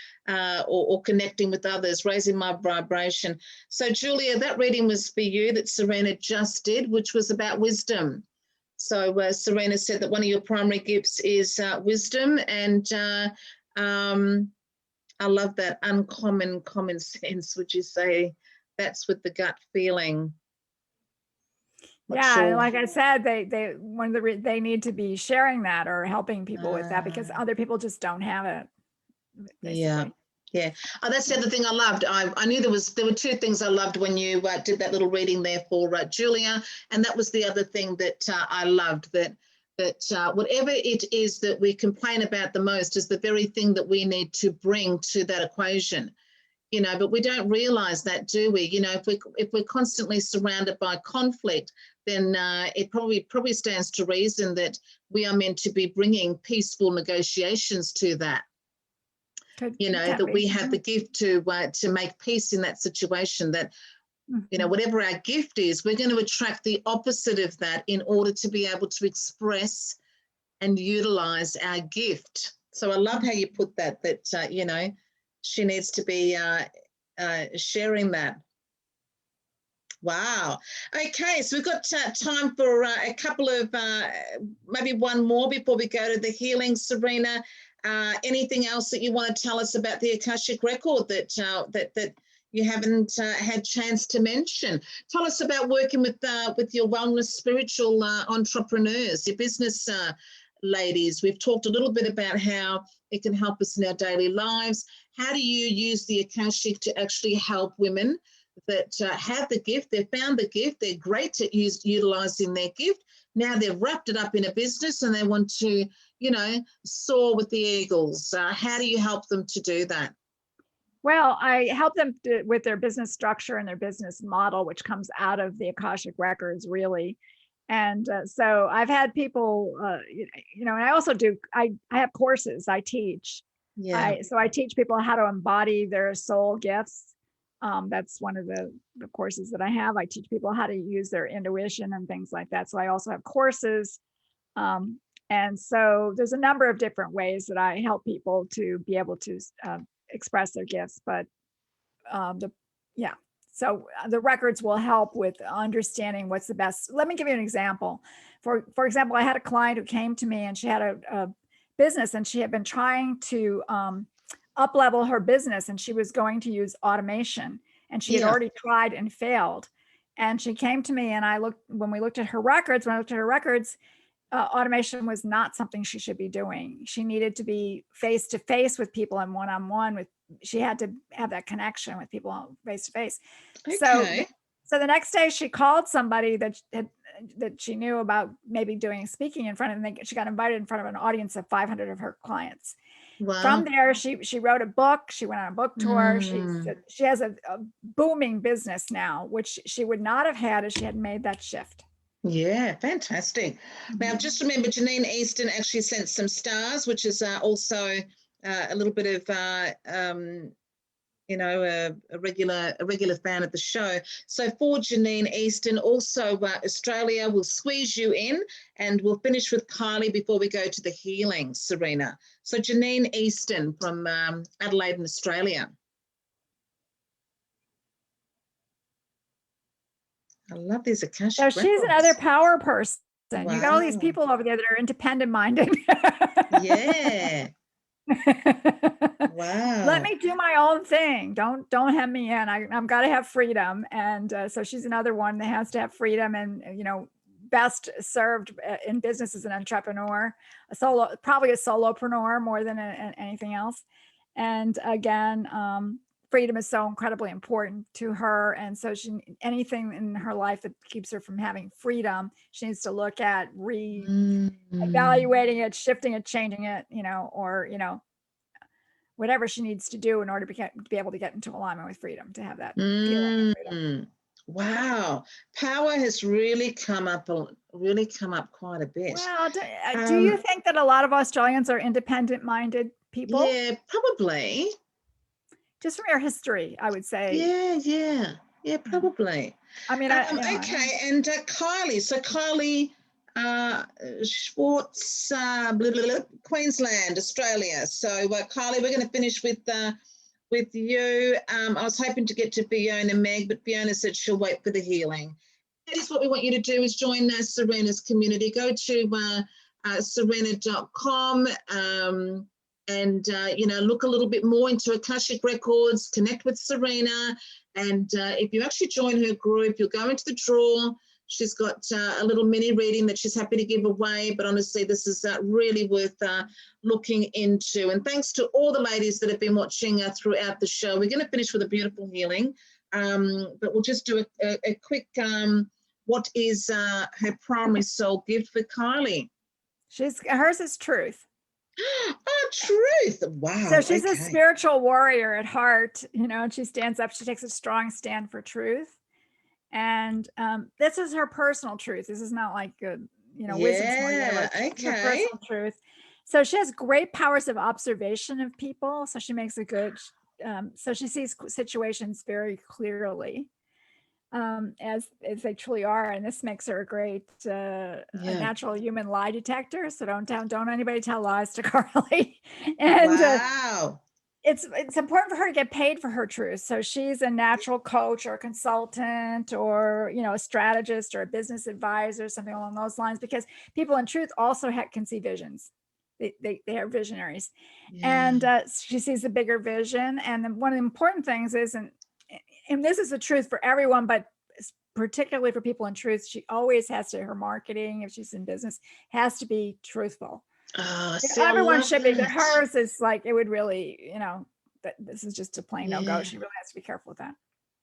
S1: connecting with others, raising my vibration. So Julia, that reading was for you that Serena just did, which was about wisdom. So Serena said that one of your primary gifts is wisdom, and I love that uncommon common sense. Would you say that's with the gut feeling?
S2: Yeah, like I said, they need to be sharing that or helping people with that because other people just don't have it. Basically.
S1: Yeah. Oh, that's the other thing I loved. I knew there were two things I loved when you did that little reading there for Julia, and that was the other thing that I loved, that whatever it is that we complain about the most is the very thing that we need to bring to that equation. But we don't realize that, do we? If we're constantly surrounded by conflict, then it probably stands to reason that we are meant to be bringing peaceful negotiations to that. That we have the gift to make peace in that situation, that, whatever our gift is, we're going to attract the opposite of that in order to be able to express and utilize our gift. So I love how you put that she needs to be sharing that. Wow. Okay, so we've got time for a couple of, maybe one more before we go to the healing, Serena. Anything else that you want to tell us about the Akashic record that you haven't had chance to mention? Tell us about working with your wellness spiritual entrepreneurs, your business ladies. We've talked a little bit about how it can help us in our daily lives. How do you use the Akashic to actually help women that have the gift? They've found the gift, they're great at utilizing their gift. Now they've wrapped it up in a business and they want to, you know, soar with the eagles. How do you help them to do that?
S2: Well, I help them with their business structure and their business model, which comes out of the Akashic records, really. And so I've had people, and I also I have courses I teach.
S1: Yeah.
S2: So I teach people how to embody their soul gifts. That's one of the courses that I have. I teach people how to use their intuition and things like that. So I also have courses. And so there's a number of different ways that I help people to be able to express their gifts. But so the records will help with understanding what's the best. Let me give you an example. For example, I had a client who came to me and she had a business and she had been trying to up level her business, and she was going to use automation, and she had already tried and failed. And she came to me and when I looked at her records, automation was not something she should be doing. She needed to be face to face with people and one-on-one she had to have that connection with people face to face.
S1: Okay.
S2: So the next day she called somebody that she knew about maybe doing speaking in front of, and she got invited in front of an audience of 500 of her clients.
S1: Wow.
S2: From there, she wrote a book. She went on a book tour. She has a booming business now, which she would not have had if she had made that shift.
S1: Yeah, fantastic. Now, just remember, Janine Easton actually sent some stars, which is also a little bit of, a regular fan of the show. So for Janine Easton, also Australia will squeeze you in, and we'll finish with Kylie before we go to the healing, Serena. So Janine Easton from Adelaide in Australia. I love these Akashic records.
S2: So she's another power person.
S1: Wow.
S2: You got all these people over there that are independent minded.
S1: Yeah. Wow.
S2: Let me do my own thing. Don't hem me in. I'm got to have freedom. And so she's another one that has to have freedom, and, best served in business as an entrepreneur, probably a solopreneur more than anything else. And again, freedom is so incredibly important to her. And so anything in her life that keeps her from having freedom, she needs to look at evaluating it, shifting it, changing it, or, whatever she needs to do in order to be able to get into alignment with freedom, to have that feeling of freedom.
S1: Wow. Power has really come up quite a bit.
S2: Well, do you think that a lot of Australians are independent-minded people?
S1: Yeah, probably.
S2: Just from your history, I would say.
S1: Yeah, probably.
S2: I mean,
S1: okay, and Kylie. So Kylie Schwartz, Queensland, Australia. So Kylie, we're going to finish with you. I was hoping to get to Fiona Meg, but Fiona said she'll wait for the healing. That is what we want you to do, is join Serena's community. Go to serena.com and look a little bit more into Akashic Records, connect with Serena. And if you actually join her group, you'll go into the draw. She's got a little mini reading that she's happy to give away, but honestly, this is really worth looking into. And thanks to all the ladies that have been watching throughout the show. We're going to finish with a beautiful healing, but we'll just do a quick, what is her primary soul gift for Kylie?
S2: Hers is truth.
S1: Oh, truth. Wow.
S2: So she's a spiritual warrior at heart, and she stands up, she takes a strong stand for truth. And this is her personal truth. This is not like wisdom. Her personal truth. So she has great powers of observation of people. So she makes a good, so she sees situations very clearly, as they truly are. And this makes her a great a natural human lie detector. So don't anybody tell lies to Carly. And
S1: wow.
S2: it's important for her to get paid for her truth. So she's a natural coach or a consultant or, you know, a strategist or a business advisor, something along those lines, because people in truth also can see visions. They are visionaries.
S1: Yeah.
S2: And she sees the bigger vision. And then one of the important things is, and this is the truth for everyone, but particularly for people in truth, she always has to, her marketing, if she's in business, has to be truthful.
S1: Oh, see,
S2: Everyone should be, but
S1: that.
S2: hers is like, it would really, you know, that this is just a plain no-go.
S1: Yeah.
S2: She really has to be careful with that.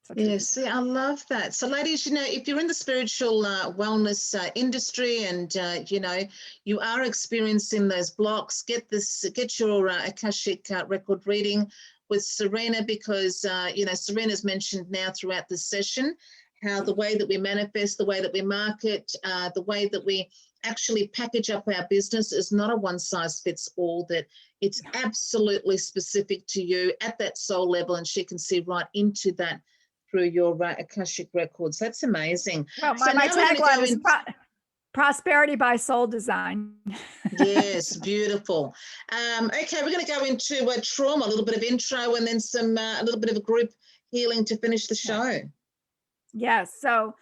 S2: So
S1: Yeah, see, I love that. So ladies, you know, if you're in the spiritual wellness industry and, you know, you are experiencing those blocks, get your Akashic record reading with Serena, because, you know, Serena's mentioned now throughout the session how the way that we manifest, the way that we market, the way that we actually package up our business is not a one size fits all, that it's absolutely specific to you at that soul level, and she can see right into that through your Akashic records. That's amazing.
S2: Well,
S1: So
S2: my tagline is prosperity by soul design.
S1: Yes, beautiful. Okay, we're going to go into trauma, a little bit of intro, and then a little bit of a group healing to finish the show.
S2: Yes. So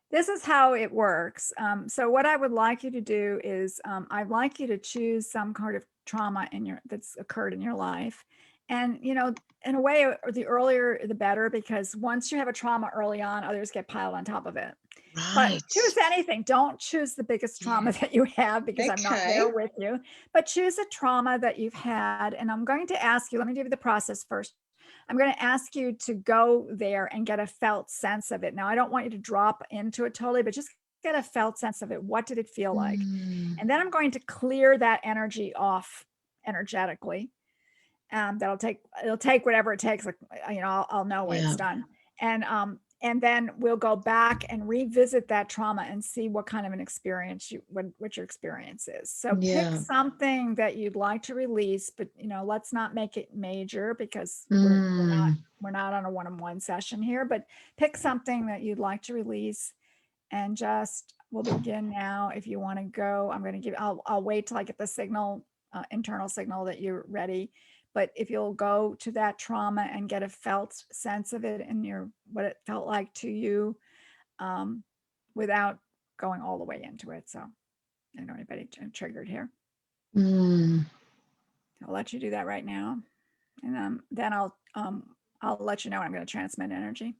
S2: this is how it works. So what I would like you to do is I'd like you to choose some kind of trauma that's occurred in your life. And, you know, in a way, the earlier, the better, because once you have a trauma early on, others get piled on top of it.
S1: Right.
S2: But choose anything. Don't choose the biggest trauma that you have, because I'm not there with you. But choose a trauma that you've had. And I'm going to ask you, let me give you the process first. I'm going to ask you to go there and get a felt sense of it. Now, I don't want you to drop into it totally, but just get a felt sense of it. What did it feel like? And then I'm going to clear that energy off energetically. It'll take whatever it takes. Like, you know, I'll know when it's done. And then we'll go back and revisit that trauma and see what kind of an experience what your experience is. So pick something that you'd like to release, but, you know, let's not make it major, because we're not on a one-on-one session here, but pick something that you'd like to release, and we'll begin now. If you want to go, I'll wait till I get the signal, internal signal that you're ready. But if you'll go to that trauma and get a felt sense of it and what it felt like to you, without going all the way into it. So I don't know anybody triggered here. I'll let you do that right now. And then I'll let you know when I'm going to transmit energy.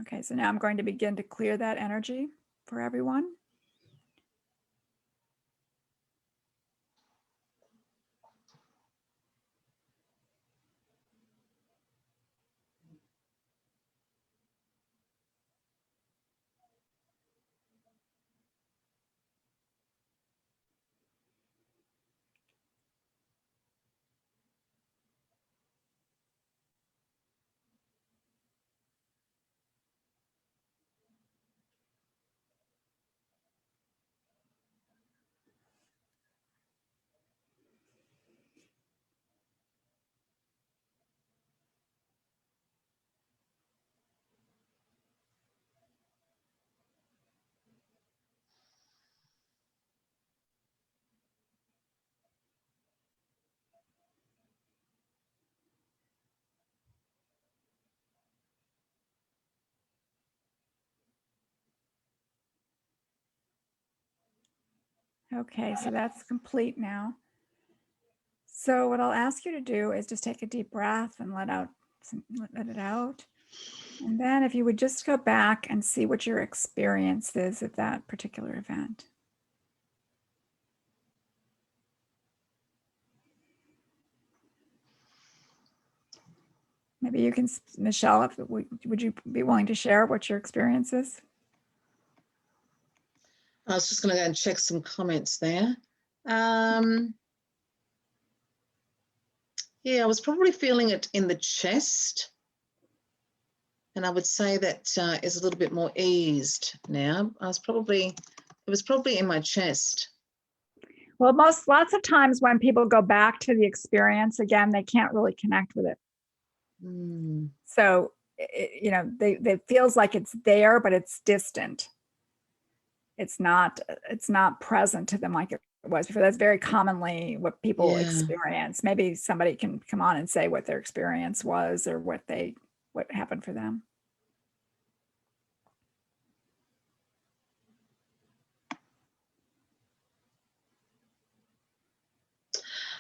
S2: Okay, so now I'm going to begin to clear that energy for everyone. Okay, so that's complete now. So what I'll ask you to do is just take a deep breath and let it out. And then if you would just go back and see what your experience is at that particular event. Maybe you can, Michele, would you be willing to share what your experience is?
S1: I was just going to go and check some comments there. Yeah, I was probably feeling it in the chest. And I would say that is a little bit more eased now. It was probably in my chest.
S2: Well, lots of times when people go back to the experience again, they can't really connect with it. So they feels like it's there, but it's distant. It's not present to them like it was before. That's very commonly what people experience. Maybe somebody can come on and say what their experience was or what happened for them.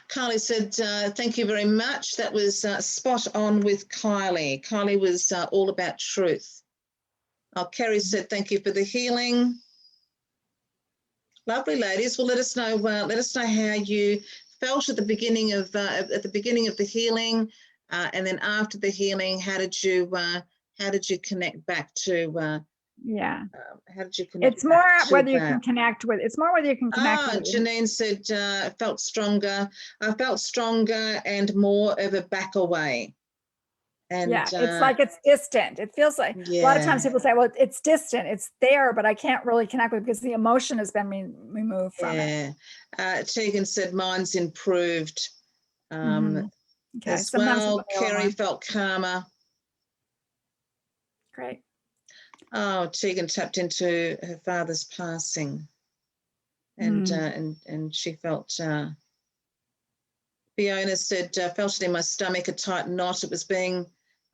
S1: Kylie said, thank you very much. That was spot on with Kylie. Kylie was all about truth. Oh, Kerry said, thank you for the healing. Lovely, ladies. Well, let us know how you felt at the beginning of the healing, and then after the healing, how did you connect back to? How did you connect?
S2: It's more whether you can connect with. It's more whether you can connect.
S1: Janine said, I felt stronger. I felt stronger and more of a back away. And
S2: it's like it's distant. It feels like a lot of times people say, well, it's distant. It's there, but I can't really connect with it because the emotion has been removed from it.
S1: Tegan said, mine's improved.
S2: Okay.
S1: As well, Kerry felt calmer.
S2: Great.
S1: Oh, Tegan tapped into her father's passing, and she felt. Fiona said, felt it in my stomach, a tight knot. It was being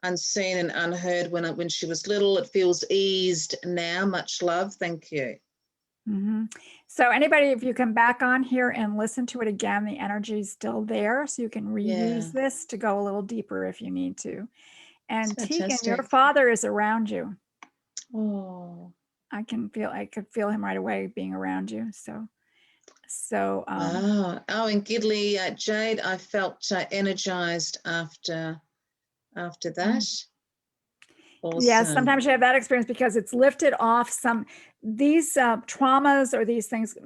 S1: unseen and unheard when she was little. It feels eased now. Much love. Thank you.
S2: So anybody, if you come back on here and listen to it again, the energy is still there, so you can reuse this to go a little deeper if you need to. And Tegan, your father is around you.
S1: Oh,
S2: I could feel him right away being around you. So
S1: wow. Oh, and Gidley, Jade, I felt energized after that. Awesome.
S2: Yes, sometimes you have that experience because it's lifted off these traumas or these things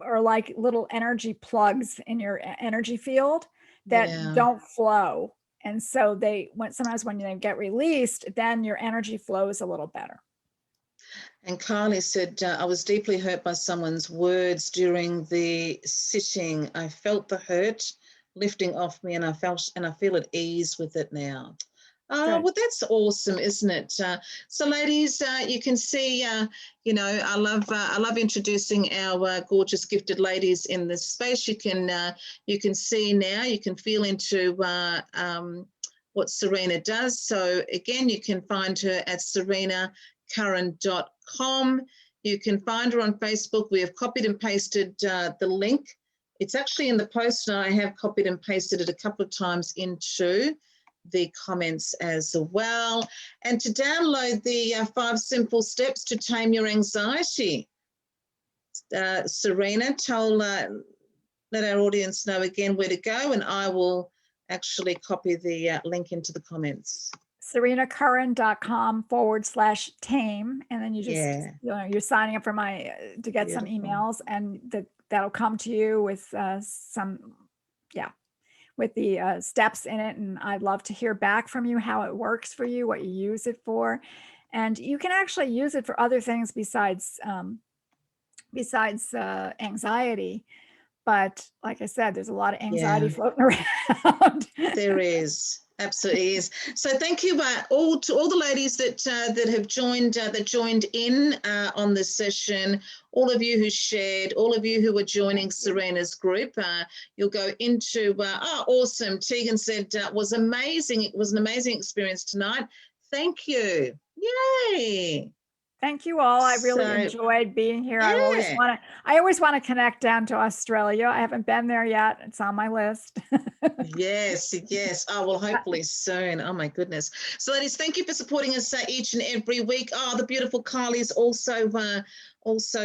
S2: are like little energy plugs in your energy field that don't flow. And so sometimes when they get released, then your energy flows a little better.
S1: And Kylie said, I was deeply hurt by someone's words during the sitting. I felt the hurt lifting off me, and I feel at ease with it now. Well, that's awesome, isn't it? So, ladies, you can see, I love introducing our gorgeous gifted ladies in this space. You can see now, you can feel into what Serena does. So again, you can find her at serenacurran.com. You can find her on Facebook. We have copied and pasted the link. It's actually in the post, and I have copied and pasted it a couple of times into the comments as well. And to download the 5 simple steps to tame your anxiety, Serena, let our audience know again where to go, and I will actually copy the link into the comments.
S2: serenacurran.com/tame, and then you just you're signing up for to get some emails, and that'll come to you with with the steps in it. And I'd love to hear back from you how it works for you, what you use it for. And you can actually use it for other things besides anxiety. But like I said, there's a lot of anxiety floating around.
S1: There is. Absolutely is. So thank you to all the ladies that have joined in on this session. All of you who shared, all of you who are joining Serena's group. You'll go into awesome. Tegan said was amazing. It was an amazing experience tonight. Thank you. Yay.
S2: Thank you all. I really enjoyed being here. I always want to connect down to Australia. I haven't been there yet. It's on my list.
S1: Yes. Oh, well, hopefully soon. Oh, my goodness. So, ladies, thank you for supporting us each and every week. Oh, the beautiful Kylie's also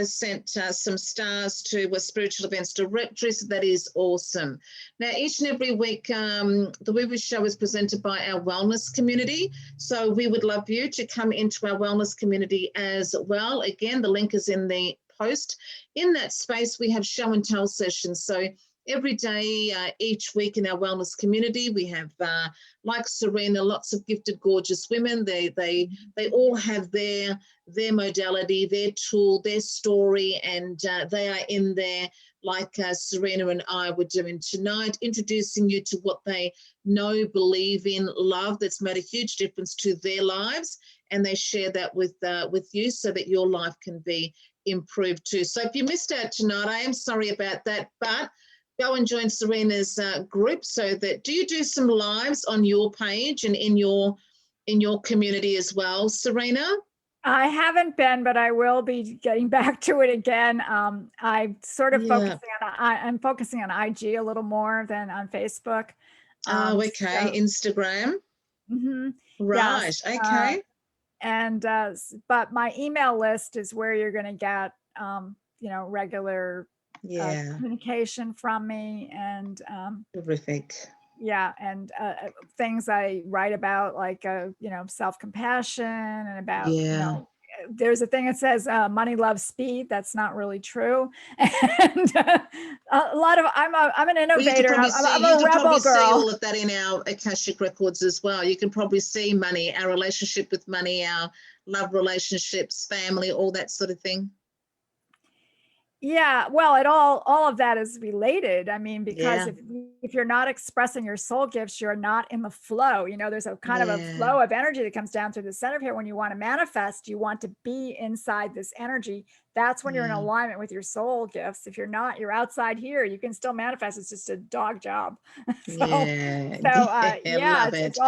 S1: sent some stars to Spiritual Events Directory, so that is awesome. Now, each and every week, the Woo Show is presented by our wellness community, so we would love you to come into our wellness community as well. Again, the link is in the post. In that space, we have show and tell sessions, so every day, each week in our wellness community, we have, like Serena, lots of gifted, gorgeous women. They all have their modality, their tool, their story, and they are in there, like Serena and I were doing tonight, introducing you to what they know, believe in, love, that's made a huge difference to their lives, and they share that with you so that your life can be improved too. So if you missed out tonight, I am sorry about that, but go and join Serena's group. So that, do you do some lives on your page and in your community as well, Serena?
S2: I haven't been, but I will be getting back to it again. I'm sort of I'm focusing on IG a little more than on Facebook.
S1: Oh, okay.
S2: So,
S1: Instagram. Right.
S2: yes,
S1: Okay.
S2: but my email list is where you're going to get, regular communication from me, and
S1: terrific.
S2: Yeah, and things I write about, like self-compassion, and about there's a thing that says money loves speed. That's not really true. And a lot of I'm an innovator. I'm a rebel girl.
S1: See all of that in our Akashic Records as well. You can probably see money, our relationship with money, our love relationships, family, all that sort of thing.
S2: Yeah, well, all of that is related. I mean, because if you're not expressing your soul gifts, you're not in the flow. There's a kind of a flow of energy that comes down through the center of here. When you want to manifest, you want to be inside this energy. That's when you're in alignment with your soul gifts. If you're not, you're outside here. You can still manifest. It's just a dog job. It's all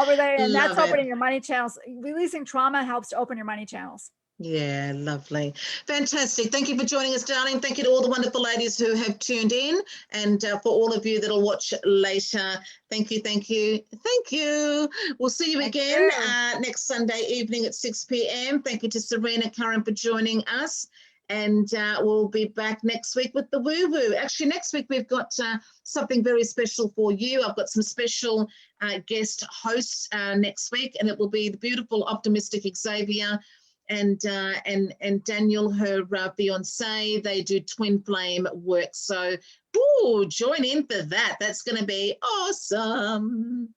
S2: related, and that's opening your money channels. Releasing trauma helps to open your money channels.
S1: Yeah, lovely. Fantastic. Thank you for joining us, darling. Thank you to all the wonderful ladies who have tuned in, and for all of you that'll watch later. Thank you, thank you, thank you. We'll see you again next Sunday evening at 6 p.m. Thank you to Serena Curran for joining us, and we'll be back next week with the woo-woo. Actually, next week we've got something very special for you. I've got some special guest hosts next week, and it will be the beautiful, optimistic Xavier and Daniel, her fiance. They do twin flame work. So, join in for that. That's going to be awesome.